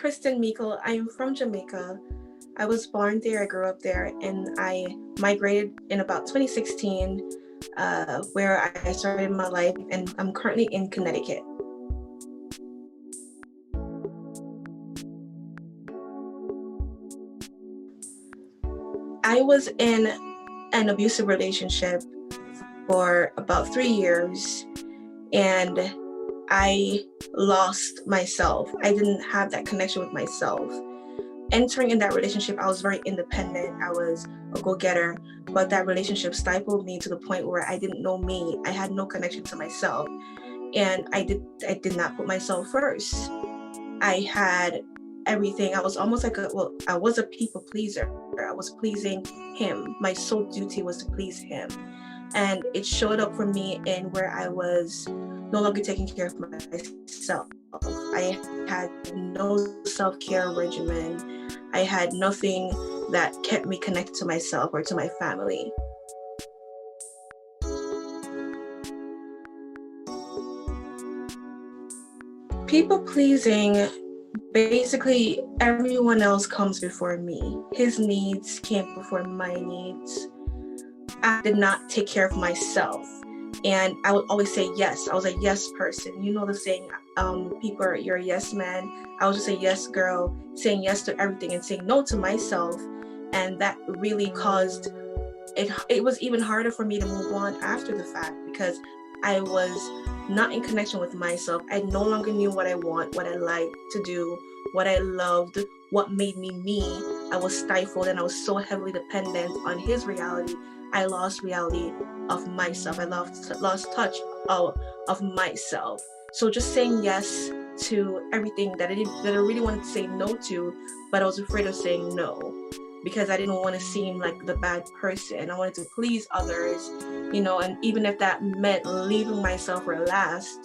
Kristen, Meikle. I am from Jamaica. I was born there, I grew up there, and I migrated in about 2016, where I started my life, and I'm currently in Connecticut. I was in an abusive relationship for about 3 years, and I lost myself. I didn't have that connection with myself. Entering in that relationship, I was very independent. I was a go-getter, but that relationship stifled me to the point where I didn't know me. I had no connection to myself, and I did not put myself first. I had everything. I was almost like I was a people pleaser. I was pleasing him. My sole duty was to please him. And it showed up for me in where I was no longer taking care of myself. I had no self-care regimen. I had nothing that kept me connected to myself or to my family. People pleasing, basically everyone else comes before me. His needs came before my needs. I did not take care of myself. And I would always say yes. I was a yes person. You know the saying, people are, you're a yes man. I was just a yes girl, saying yes to everything and saying no to myself. And that really caused, it was even harder for me to move on after the fact, because I was not in connection with myself. I no longer knew what I want, what I liked to do, what I loved, what made me me. I was stifled, and I was so heavily dependent on his reality. I lost reality of myself. I lost touch of myself. So just saying yes to everything that I really wanted to say no to, but I was afraid of saying no because I didn't want to seem like the bad person. I wanted to please others, and even if that meant leaving myself for last,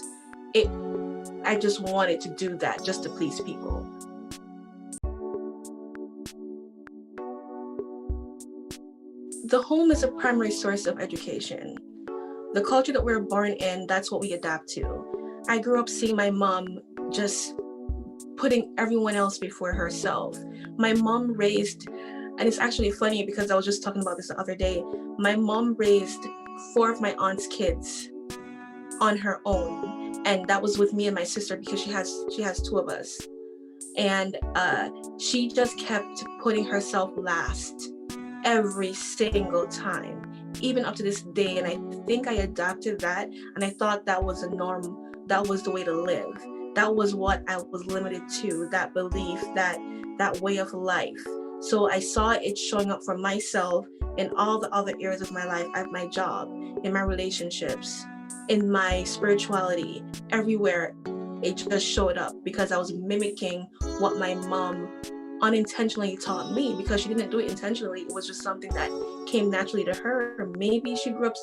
I just wanted to do that just to please people. The home is a primary source of education. The culture that we're born in, that's what we adapt to. I grew up seeing my mom just putting everyone else before herself. My mom raised, and it's actually funny because I was just talking about this the other day, my mom raised 4 of my aunt's kids on her own, and that was with me and my sister because she has 2 of us. And she just kept putting herself last every single time, even up to this day. And I think I adopted that, and I thought that was a norm, that was the way to live. That was what I was limited to, that belief, that way of life. So I saw it showing up for myself in all the other areas of my life, at my job, in my relationships, in my spirituality, everywhere. It just showed up because I was mimicking what my mom unintentionally taught me, because she didn't do it intentionally. It was just something that came naturally to her. Maybe she grew up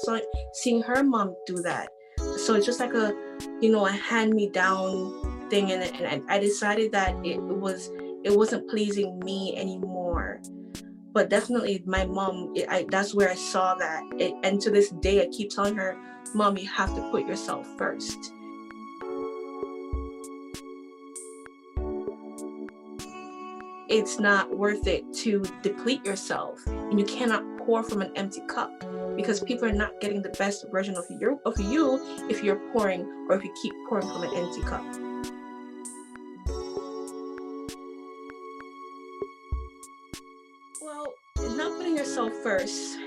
seeing her mom do that. So it's just like a hand-me-down thing, and I decided that it wasn't pleasing me anymore. But definitely my mom, that's where I saw that. And to this day, I keep telling her, Mom, you have to put yourself first. It's not worth it to deplete yourself, and you cannot pour from an empty cup, because people are not getting the best version of you if you're pouring, or if you keep pouring from an empty cup. Well, not putting yourself first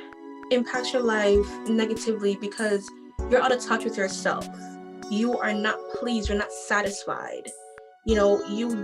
impacts your life negatively because you're out of touch with yourself. You are not pleased, you're not satisfied. You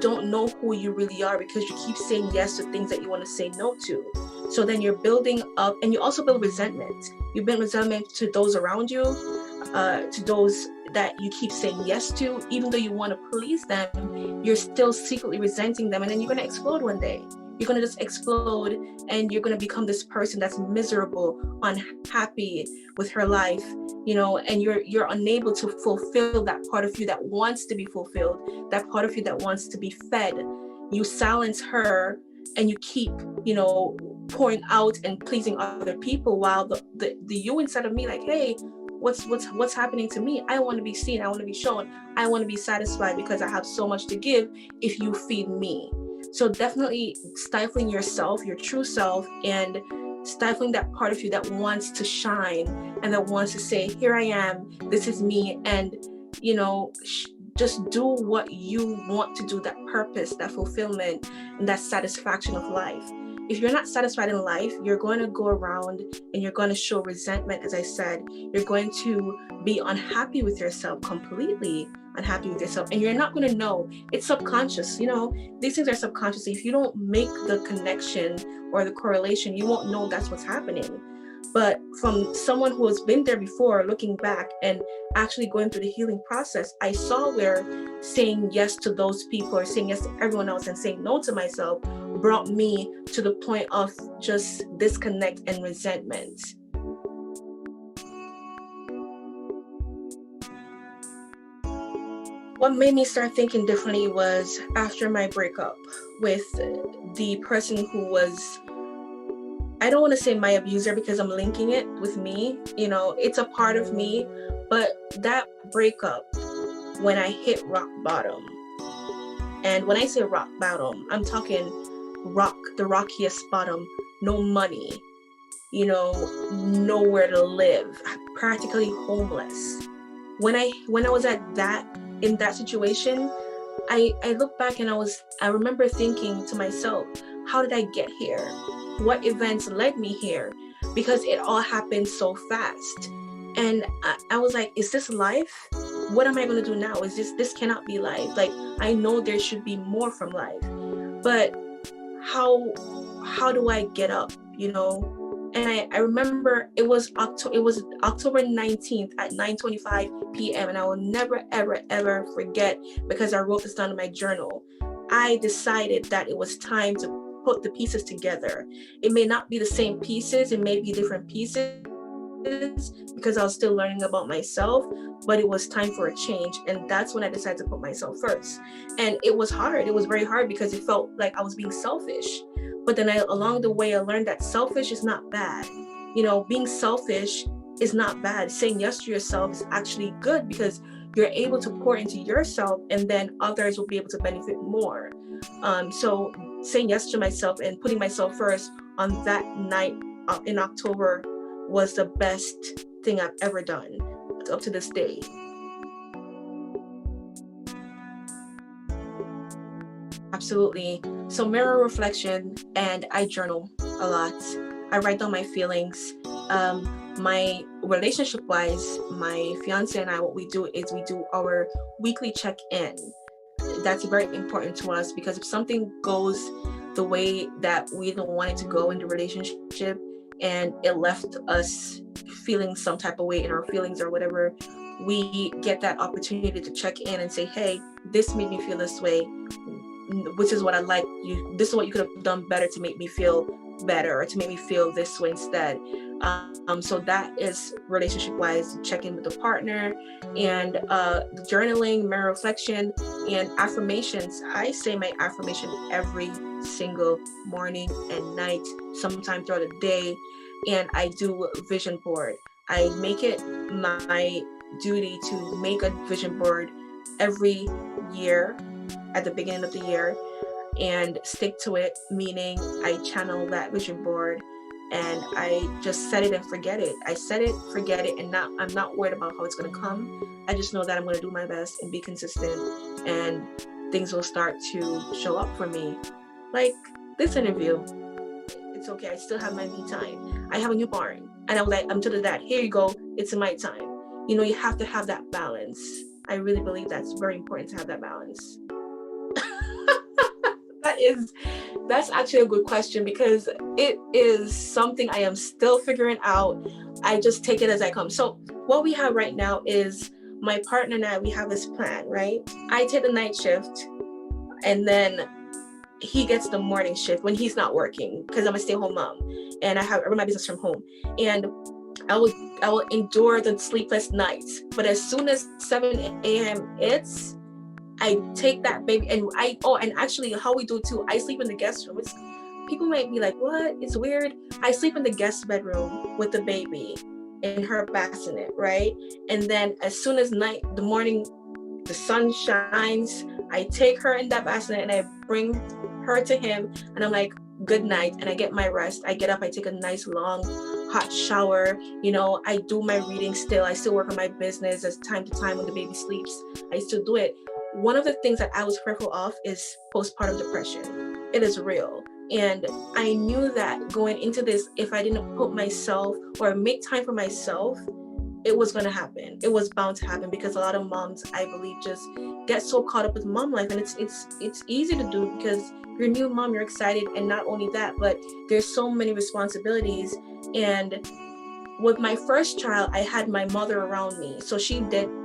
don't know who you really are because you keep saying yes to things that you want to say no to. So then you're building up, and you also build resentment. You build resentment to those around you, to those that you keep saying yes to. Even though you want to please them, you're still secretly resenting them, and then you're going to explode one day. You're going to just explode, and you're going to become this person that's miserable, unhappy with her life, and you're unable to fulfill that part of you that wants to be fulfilled, that part of you that wants to be fed. You silence her, and you keep, pouring out and pleasing other people, while the you inside of me, like, hey, what's happening to me? I want to be seen, I want to be shown, I want to be satisfied because I have so much to give if you feed me. So definitely stifling yourself, your true self, and stifling that part of you that wants to shine and that wants to say, here I am, this is me, and just do what you want to do, that purpose, that fulfillment, and that satisfaction of life. If you're not satisfied in life, you're going to go around and you're going to show resentment. As I said, you're going to be unhappy with yourself, completely unhappy with yourself, and you're not going to know. It's subconscious. These things are subconscious. If you don't make the connection or the correlation, you won't know that's what's happening. But from someone who has been there before, looking back and actually going through the healing process, I saw where saying yes to those people or saying yes to everyone else and saying no to myself brought me to the point of just disconnect and resentment. What made me start thinking differently was after my breakup with the person who was, I don't want to say my abuser because I'm linking it with me. It's a part of me, but that breakup, when I hit rock bottom, and when I say rock bottom, I'm talking the rockiest bottom, no money, nowhere to live, practically homeless. When I was in that situation, I look back and I remember thinking to myself, how did I get here? What events led me here? Because it all happened so fast. And I was like, is this life? What am I going to do now? This cannot be life. Like, I know there should be more from life, but how do I get up, And I remember it was October 19th at 9:25 p.m. and I will never, ever, ever forget, because I wrote this down in my journal. I decided that it was time to put the pieces together. It may not be the same pieces, it may be different pieces because I was still learning about myself, but it was time for a change. And that's when I decided to put myself first. And it was hard. It was very hard because it felt like I was being selfish. But then along the way, I learned that selfish is not bad. Being selfish is not bad. Saying yes to yourself is actually good because you're able to pour into yourself and then others will be able to benefit more. So saying yes to myself and putting myself first on that night in October was the best thing I've ever done up to this day. Absolutely. So mirror reflection, and I journal a lot. I write down my feelings. My relationship wise, my fiance and I, what we do is we do our weekly check-in. That's very important to us because if something goes the way that we don't want it to go in the relationship and it left us feeling some type of way in our feelings or whatever, we get that opportunity to check in and say, hey, this made me feel this way, which is what I like. This is what you could have done better to make me feel better or to make me feel this way instead. So that is relationship wise, check in with the partner, and journaling, mirror reflection, and affirmations. I say my affirmation every single morning and night, sometime throughout the day, and I do vision board. I make it my duty to make a vision board every year at the beginning of the year and stick to it, meaning I channel that vision board and I just set it and forget it. I set it, forget it, and I'm not worried about how it's going to come. I just know that I'm going to do my best and be consistent, and things will start to show up for me. Like this interview, it's okay. I still have my me time. I have a newborn, and I was like, I'm to the dad. Here you go. It's my time. You have to have that balance. I really believe that's very important to have that balance. That's actually a good question because it is something I am still figuring out. I just take it as I come. So what we have right now is my partner and I, we have this plan, right? I take the night shift and then he gets the morning shift when he's not working because I'm a stay-at-home mom and I run my business from home. And I will endure the sleepless nights. But as soon as 7 a.m. I take that baby and actually how we do it too, I sleep in the guest room. People might be like, what? It's weird. I sleep in the guest bedroom with the baby in her bassinet, right? And then as soon as the morning, the sun shines, I take her in that bassinet and I bring her to him, and I'm like, good night, and I get my rest. I get up, I take a nice long hot shower, I do my reading still. I still work on my business as time to time when the baby sleeps. I still do it. One of the things that I was fearful of is postpartum depression. It is real. And I knew that going into this, if I didn't put myself or make time for myself, it was going to happen. It was bound to happen, because a lot of moms, I believe, just get so caught up with mom life, and it's easy to do because you're a new mom, you're excited, and not only that, but there's so many responsibilities. And with my first child, I had my mother around me, so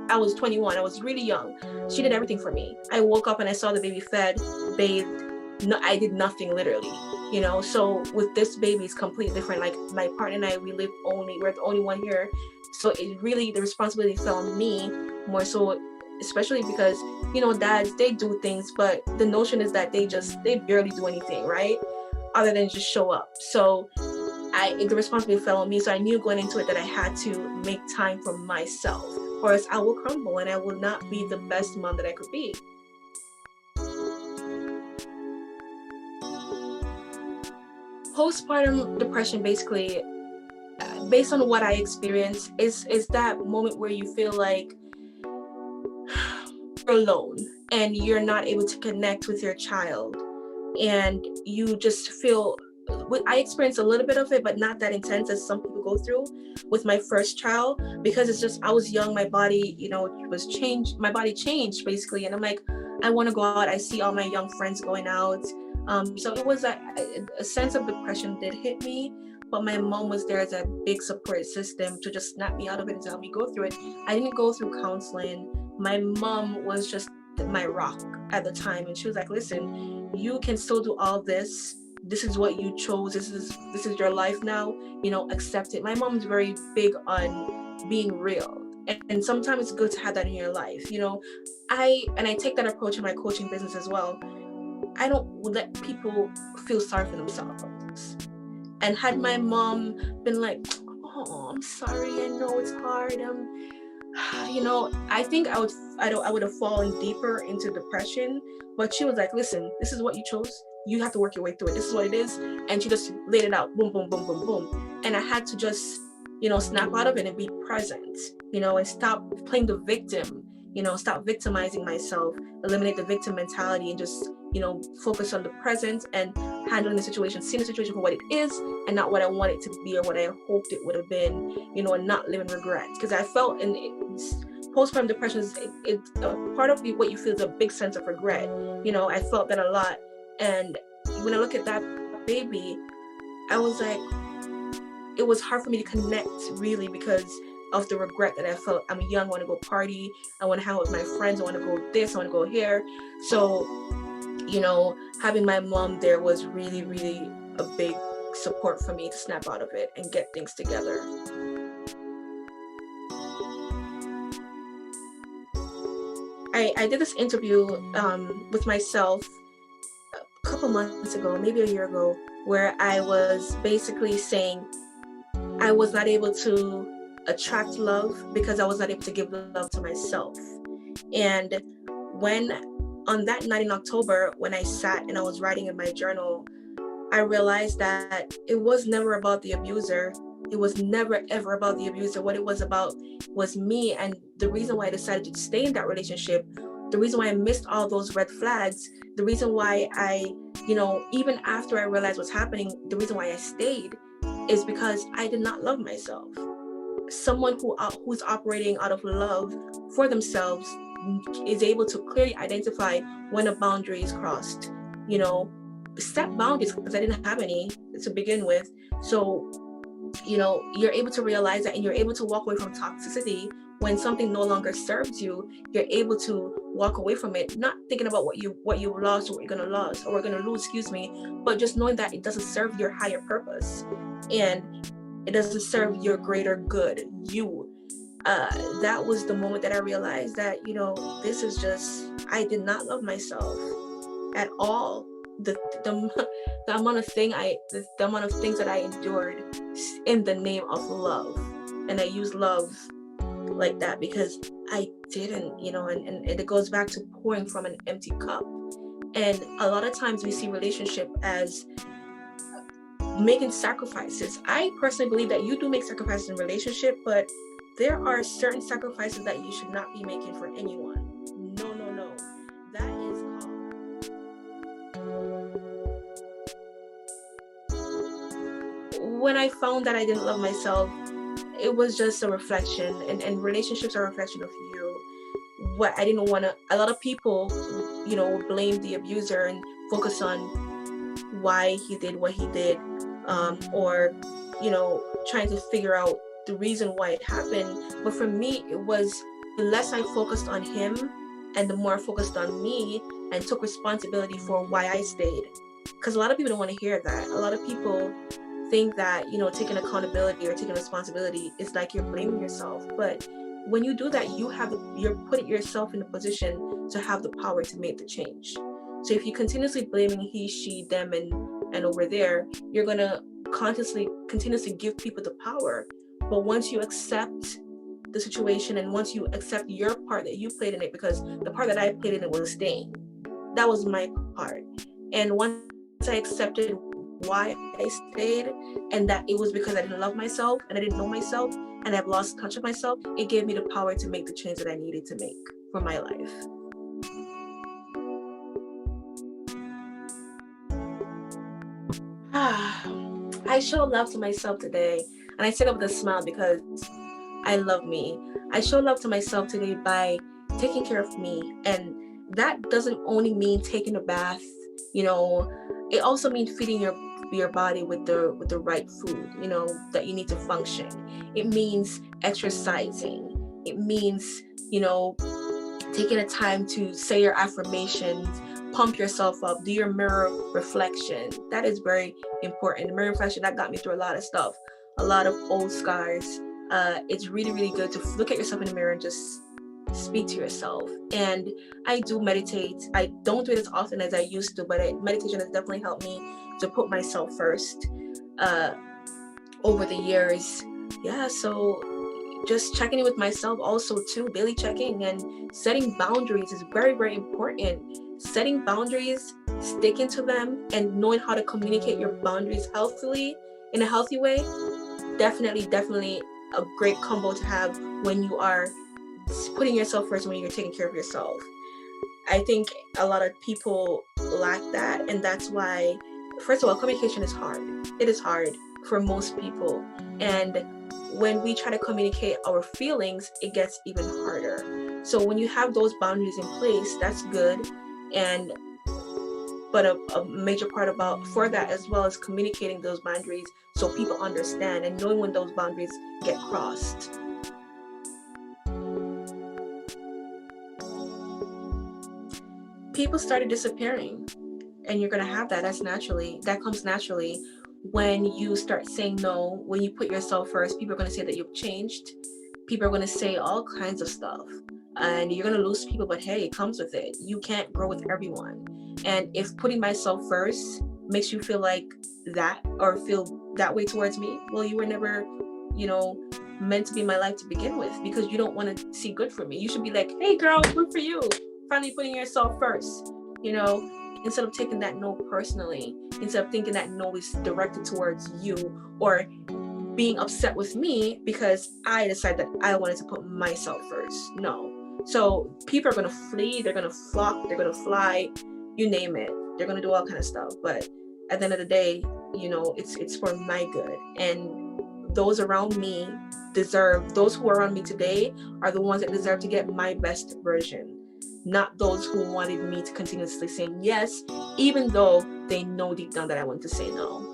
I was 21, I was really young. She did everything for me. I woke up and I saw the baby fed, bathed. No, I did nothing, literally. So with this baby, it's completely different. Like, my partner and I, we're the only one here, so it really, the responsibility fell on me more so, especially because dads, they do things, but the notion is that they barely do anything, right, other than just show up. So the responsibility fell on me. So I knew going into it that I had to make time for myself, or else I will crumble and I will not be the best mom that I could be. Postpartum depression, basically, based on what I experienced, is that moment where you feel like you're alone and you're not able to connect with your child, and you just feel, I experienced a little bit of it, but not that intense as some people go through with my first child, because it's just, I was young, my body, was changed, my body changed basically, and I'm like, I want to go out. I see all my young friends going out. So it was a sense of depression did hit me, but my mom was there as a big support system to just snap me out of it and to help me go through it. I didn't go through counseling. My mom was just my rock at the time, and she was like, listen, you can still do all this. This is what you chose. This is your life now. Accept it. My mom's very big on being real, and sometimes it's good to have that in your life. I take that approach in my coaching business as well. I don't let people feel sorry for themselves. And had my mom been like, oh, I'm sorry, I know it's hard, I think I would have fallen deeper into depression. But she was like, listen, this is what you chose. You have to work your way through it. This is what it is. And she just laid it out, boom, boom, boom, boom, boom. And I had to just, snap out of it and be present, and stop playing the victim, stop victimizing myself, eliminate the victim mentality, and just, focus on the present and handling the situation, seeing the situation for what it is and not what I want it to be or what I hoped it would have been, and not live in regret. Because I felt postpartum depression is part of what you feel is a big sense of regret. I felt that a lot. And when I look at that baby, I was like, it was hard for me to connect really because of the regret that I felt. I'm young, I want to go party, I want to hang out with my friends, I want to go this, I want to go here. So, having my mom there was really, really a big support for me to snap out of it and get things together. I did this interview with myself a couple months ago, maybe a year ago, where I was basically saying I was not able to attract love because I was not able to give love to myself. And on that night in October, when I sat and I was writing in my journal, I realized that it was never about the abuser. It was never, ever about the abuser. What it was about was me. And the reason why I decided to stay in that relationship, the reason why I missed all those red flags, the reason why I, even after I realized what's happening, the reason why I stayed is because I did not love myself. Someone who's operating out of love for themselves is able to clearly identify when a boundary is crossed. Set boundaries, because I didn't have any to begin with. So, you're able to realize that, and you're able to walk away from toxicity when something no longer serves you. You're able to walk away from it, not thinking about what you lost or what you're gonna lose, but just knowing that it doesn't serve your higher purpose and it doesn't serve your greater good. That was the moment that I realized that, this is just, I did not love myself at all. The amount of things that I endured in the name of love. and I use love like that because I didn't, and it goes back to pouring from an empty cup. And a lot of times we see relationship as making sacrifices. I personally believe that you do make sacrifices in relationship, but there are certain sacrifices that you should not be making for anyone. No, no, no. That is called. When I found that I didn't love myself, it was just a reflection, and relationships are a reflection of you. What I didn't want to, a lot of people, blame the abuser and focus on why he did what he did, or trying to figure out the reason why it happened. But for me, it was the less I focused on him and the more I focused on me and took responsibility for why I stayed. Because a lot of people don't want to hear that. A lot of people think that taking accountability or taking responsibility is like you're blaming yourself. But when you do that, you're putting yourself in a position to have the power to make the change. So if you're continuously blaming he, she, them, and over there, you're gonna continuously give people the power. But once you accept the situation and once you accept your part that you played in it, because the part that I played in it was staying, that was my part. And once I accepted why I stayed and that it was because I didn't love myself and I didn't know myself and I've lost touch of myself, it gave me the power to make the change that I needed to make for my life. I show love to myself today, and I say that with a smile because I love me. I show love to myself today by taking care of me, and that doesn't only mean taking a bath. It also means feeding your body with the right food, that you need to function. It means exercising. It means, taking a time to say your affirmations, pump yourself up, do your mirror reflection. That is very important. The mirror reflection, that got me through a lot of stuff, a lot of old scars. It's really, really good to look at yourself in the mirror and just speak to yourself. And I do meditate. I don't do it as often as I used to, but meditation has definitely helped me to put myself first over the years. Yeah, so just checking in with myself also too, daily checking and setting boundaries is very, very important. Setting boundaries, sticking to them, and knowing how to communicate your boundaries healthily, in a healthy way, definitely a great combo to have when you are putting yourself first, when you're taking care of yourself. I think a lot of people lack that, and that's why, first of all, communication is hard. It is hard for most people, and when we try to communicate our feelings, it gets even harder. So when you have those boundaries in place, that's good. But a major part for that as well is communicating those boundaries so people understand and knowing when those boundaries get crossed. People started disappearing, and you're going to have that. That comes naturally when you start saying no. When you put yourself first, people are going to say that you've changed. People are going to say all kinds of stuff, and you're going to lose people, but hey, it comes with it. You can't grow with everyone. And if putting myself first makes you feel like that or feel that way towards me, well, you were never meant to be in my life to begin with, because you don't want to see good for me. You should be like, hey girl, good for you, finally putting yourself first, instead of taking that no personally, instead of thinking that no is directed towards you, or being upset with me because I decided that I wanted to put myself first. No. So people are going to flee, they're going to flock, they're going to fly, you name it. They're going to do all kind of stuff. But at the end of the day, it's for my good. And those around me those who are around me today are the ones that deserve to get my best version, not those who wanted me to continuously say yes, even though they know deep down that I want to say no.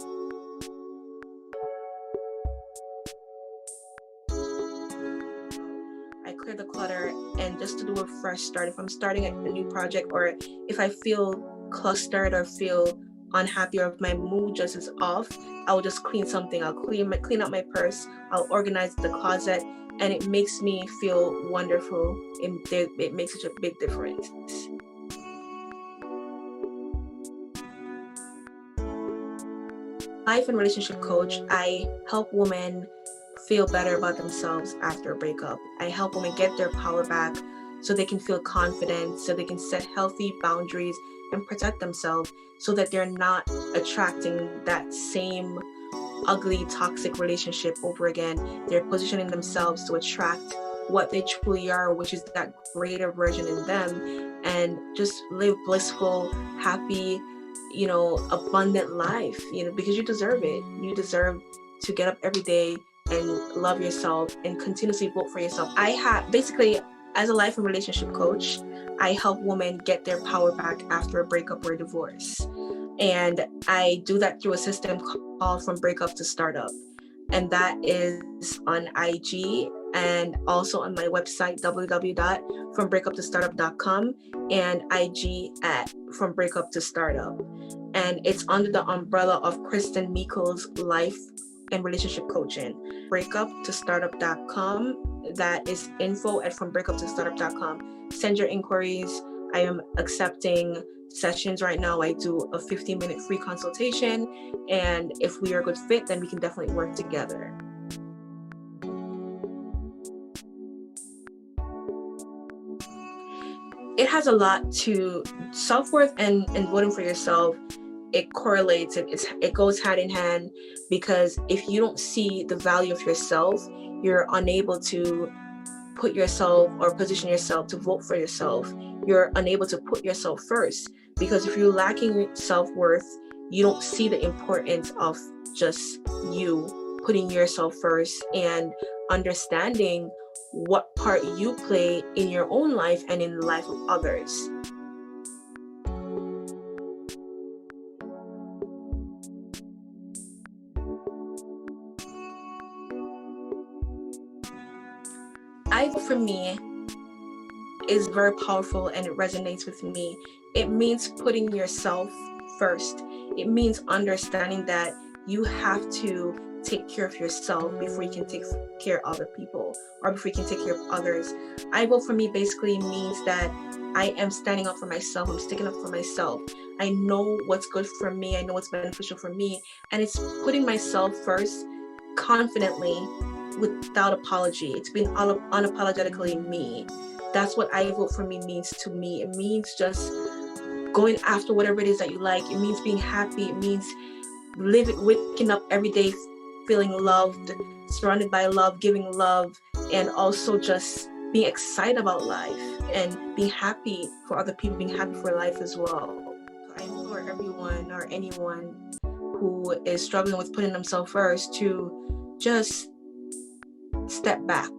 I clear the clutter, and just to do a fresh start, if I'm starting a new project, or if I feel clustered or feel unhappy, or if my mood just is off, I'll just clean something. I'll clean out my purse, I'll organize the closet, and it makes me feel wonderful. It makes such a big difference. Life and relationship coach, I help women feel better about themselves after a breakup. I help women get their power back so they can feel confident, so they can set healthy boundaries and protect themselves so that they're not attracting that same ugly, toxic relationship over again. They're positioning themselves to attract what they truly are, which is that greater version in them, and just live blissful, happy, abundant life, because you deserve it. You deserve to get up every day and love yourself and continuously vote for yourself. I have basically, as a life and relationship coach, I help women get their power back after a breakup or a divorce. And I do that through a system called From Breakup to Startup. And that is on IG and also on my website, www.FromBreakUpToStartup.com, and IG at From Breakup to Startup. And it's under the umbrella of Kristen Meikle's life and relationship coaching. BreakUpToStartup.com. That is info@FromBreakUpToStartup.com. Send your inquiries. I am accepting sessions right now. I do a 15-minute free consultation, and if we are a good fit, then we can definitely work together. It has a lot to self-worth and voting for yourself. It correlates, it goes hand in hand, because if you don't see the value of yourself, you're unable to put yourself or position yourself to vote for yourself. You're unable to put yourself first, because if you're lacking self-worth, you don't see the importance of just you putting yourself first and understanding what part you play in your own life and in the life of others. For me, is very powerful and it resonates with me. It means putting yourself first. It means understanding that you have to take care of yourself before you can take care of other people, or before you can take care of others. I vote for me basically means that I am standing up for myself. I'm sticking up for myself. I know what's good for me. I know what's beneficial for me. And it's putting myself first confidently, without apology. It's being unapologetically me. That's what I vote for me means to me. It means just going after whatever it is that you like. It means being happy. It means waking up every day feeling loved, surrounded by love, giving love, and also just being excited about life and being happy for other people, being happy for life as well. I implore everyone or anyone who is struggling with putting themselves first to just step back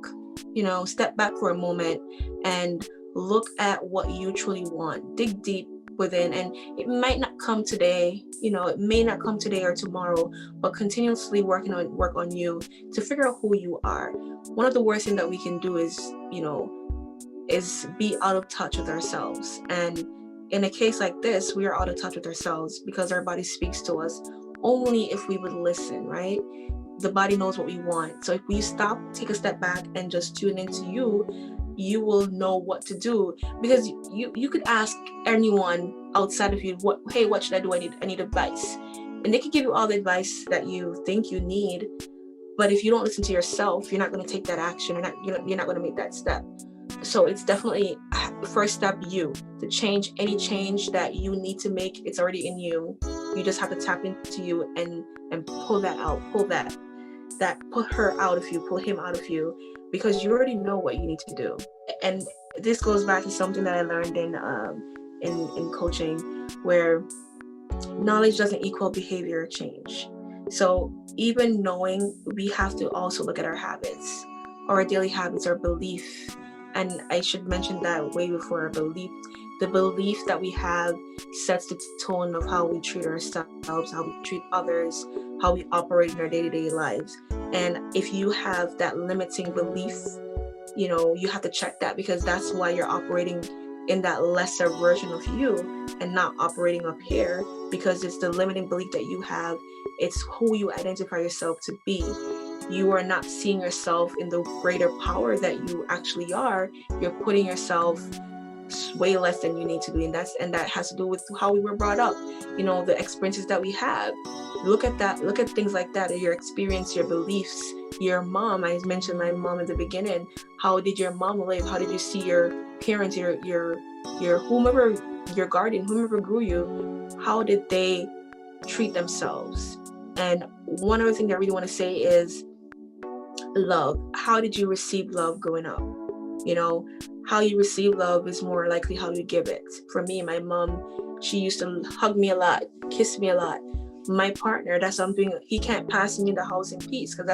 for a moment and look at what you truly want. Dig deep within, and it might not come today, it may not come today or tomorrow, but continuously work on you to figure out who you are. One of the worst things that we can do is be out of touch with ourselves. And in a case like this, we are out of touch with ourselves because our body speaks to us only if we would listen, right? The body knows what we want. So if we stop, take a step back, and just tune into you will know what to do. Because you could ask anyone outside of you, what should I do? I need advice. And they could give you all the advice that you think you need. But if you don't listen to yourself, you're not going to take that action. You're not going to make that step. So it's definitely first step, you to change. Any change that you need to make, it's already in you. You just have to tap into you and pull that out, pull her out of you, pull him out of you, because you already know what you need to do. And this goes back to something that I learned in coaching, where knowledge doesn't equal behavior change. So even knowing, we have to also look at our habits, our daily habits, our belief. And I should mention that way before, our belief. The belief that we have sets the tone of how we treat ourselves, how we treat others, how we operate in our day-to-day lives. And if you have that limiting belief, you have to check that, because that's why you're operating in that lesser version of you and not operating up here, because it's the limiting belief that you have. It's who you identify yourself to be. You are not seeing yourself in the greater power that you actually are. You're putting yourself way less than you need to be, and that has to do with how we were brought up, you know, the experiences that we have. Look at that, look at things like that, your experience, your beliefs. Your mom, I mentioned my mom in the beginning. How did your mom live? How did you see your parents, your whomever, your guardian, whomever grew you, how did they treat themselves? And one other thing that I really want to say is love. How did you receive love growing up? You know, how you receive love is more likely how you give it. For me, my mom, she used to hug me a lot, kiss me a lot. My partner, that's what I'm doing. He can't pass me in the house in peace, because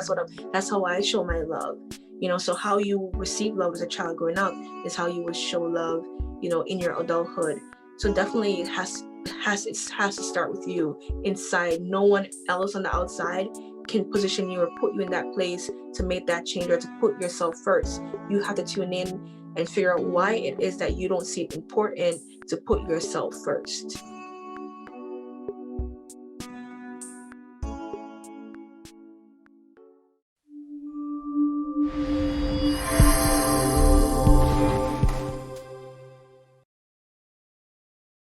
that's how I show my love. You know, so how you receive love as a child growing up is how you would show love, you know, in your adulthood. So definitely it has to start with you inside. No one else on the outside can position you or put you in that place to make that change or to put yourself first. You have to tune in and figure out why it is that you don't see it important to put yourself first.